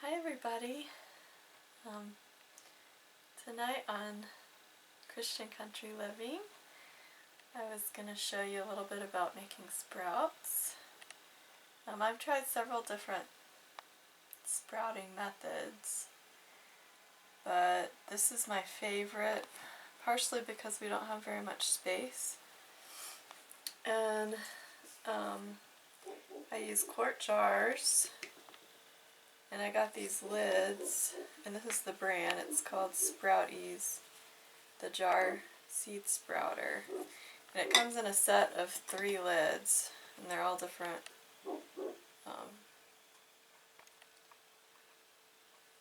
Hi everybody. Tonight on Christian Country Living, I was going to show you a little bit about making sprouts. I've tried several different sprouting methods, but this is my favorite, partially because we don't have very much space. And I use quart jars. And I got these lids, and this is the brand. It's called Sprout Ease, the jar seed sprouter. And it comes in a set of 3 lids, and they're all different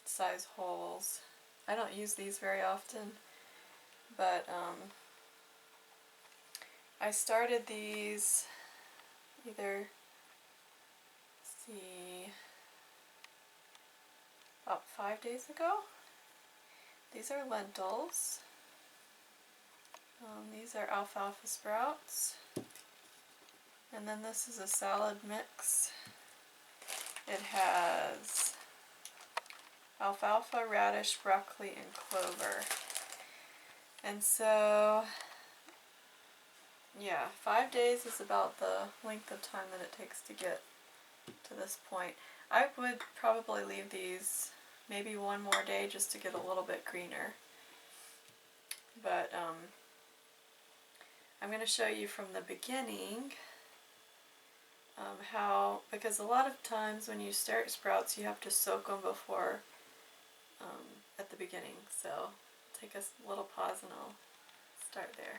size holes. I don't use these very often, but I started these either, about 5 days ago. These are lentils. These are alfalfa sprouts. And then this is a salad mix. It has alfalfa, radish, broccoli, and clover. And so, yeah, 5 days is about the length of time that it takes to get to this point. I would probably leave these maybe one more day just to get a little bit greener. But I'm going to show you from the beginning how, because a lot of times when you start sprouts you have to soak them before at the beginning. So take a little pause and I'll start there.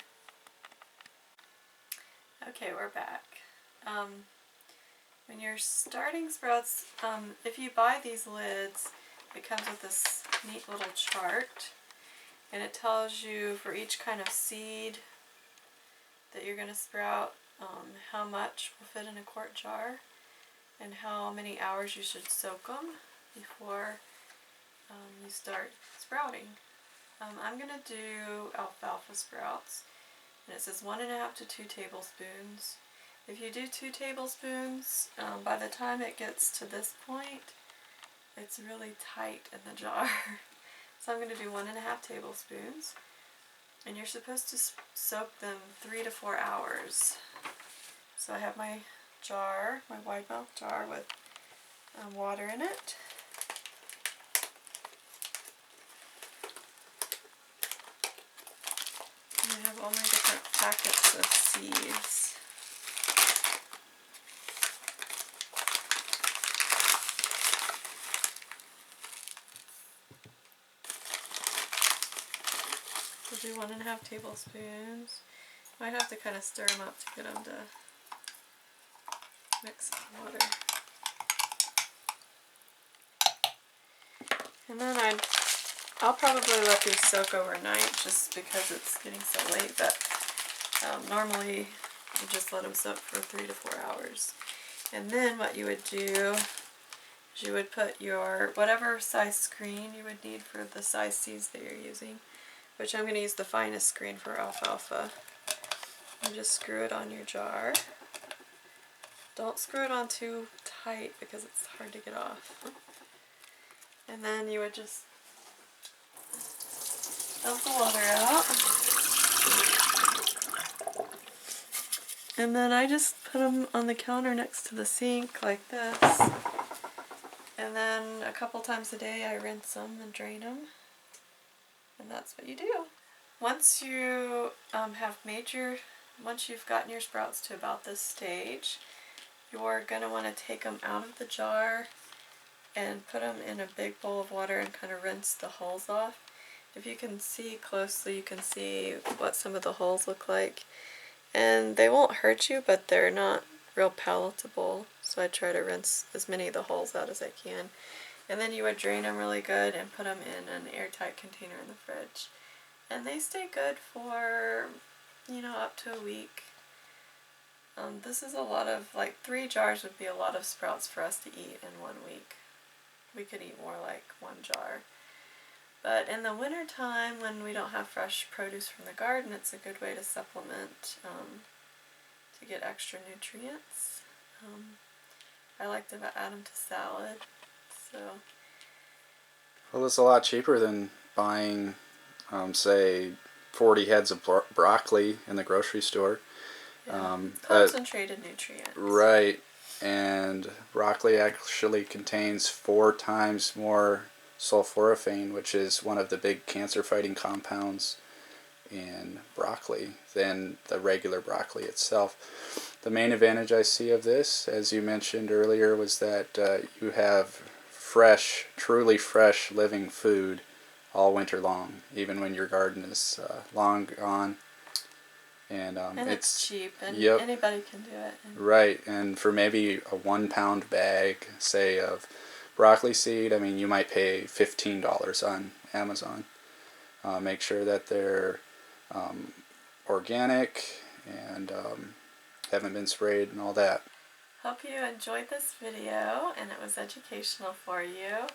Okay, we're back. When you're starting sprouts, if you buy these lids, it comes with this neat little chart, and it tells you for each kind of seed that you're going to sprout how much will fit in a quart jar and how many hours you should soak them before you start sprouting. I'm going to do alfalfa sprouts, and it says 1.5 to 2 tablespoons. If you do 2 tablespoons, by the time it gets to this point, it's really tight in the jar. So I'm going to do 1.5 tablespoons. And you're supposed to soak them 3 to 4 hours. So I have my jar, my wide mouth jar with water in it. And I have all my different packets of seeds. We'll do 1.5 tablespoons. Might have to kind of stir them up to get them to mix with water. And then I'll probably let these soak overnight just because it's getting so late, but normally you just let them soak for 3 to 4 hours. And then what you would do is you would put your whatever size screen you would need for the size seeds that you're using, which I'm going to use the finest screen for alfalfa. You just screw it on your jar. Don't screw it on too tight because it's hard to get off. And then you would just dump the water out. And then I just put them on the counter next to the sink like this. And then a couple times a day I rinse them and drain them. And that's what you do. Once you once you've gotten your sprouts to about this stage, you're going to want to take them out of the jar and put them in a big bowl of water and kind of rinse the holes off. If you can see closely, you can see what some of the holes look like. And they won't hurt you, but they're not real palatable. So I try to rinse as many of the holes out as I can. And then you would drain them really good and put them in an airtight container in the fridge. And they stay good for, up to a week. This is a lot of, 3 jars would be a lot of sprouts for us to eat in 1 week. We could eat more like 1 jar. But in the winter time, when we don't have fresh produce from the garden, it's a good way to supplement to get extra nutrients. I like to add them to salad. So Well, it's a lot cheaper than buying, say, 40 heads of broccoli in the grocery store. Yeah. Concentrated nutrients. Right. And broccoli actually contains 4 times more sulforaphane, which is one of the big cancer-fighting compounds in broccoli, than the regular broccoli itself. The main advantage I see of this, as you mentioned earlier, was that you have fresh, truly fresh, living food all winter long, even when your garden is long gone. And it's cheap, and yep, anybody can do it. right. And for maybe a 1 pound bag, say, of broccoli seed, I mean, you might pay $15 on Amazon. Make sure that they're organic and haven't been sprayed and all that. Hope you enjoyed this video and it was educational for you.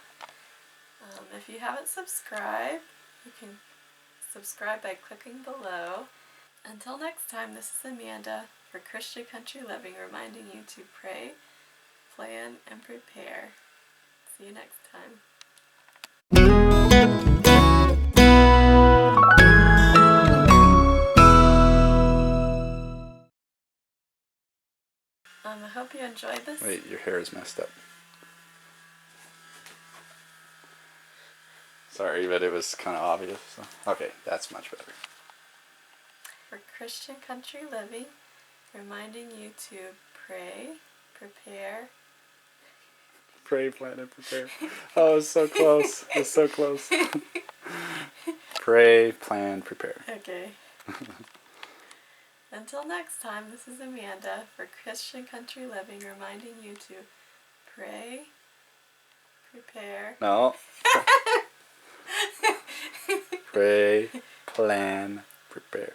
If you haven't subscribed, you can subscribe by clicking below. Until next time, this is Amanda for Christian Country Living, reminding you to pray, plan, and prepare. See you next time. I hope you enjoyed this. Wait, your hair is messed up. Sorry, but it was kind of obvious. So. Okay, that's much better. For Christian Country Living, reminding you to pray, prepare. Pray, plan, and prepare. Oh, it's so close. It's so close. Pray, plan, prepare. Okay. Until next time, this is Amanda for Christian Country Living, reminding you to pray, prepare. No. Pray, plan, prepare.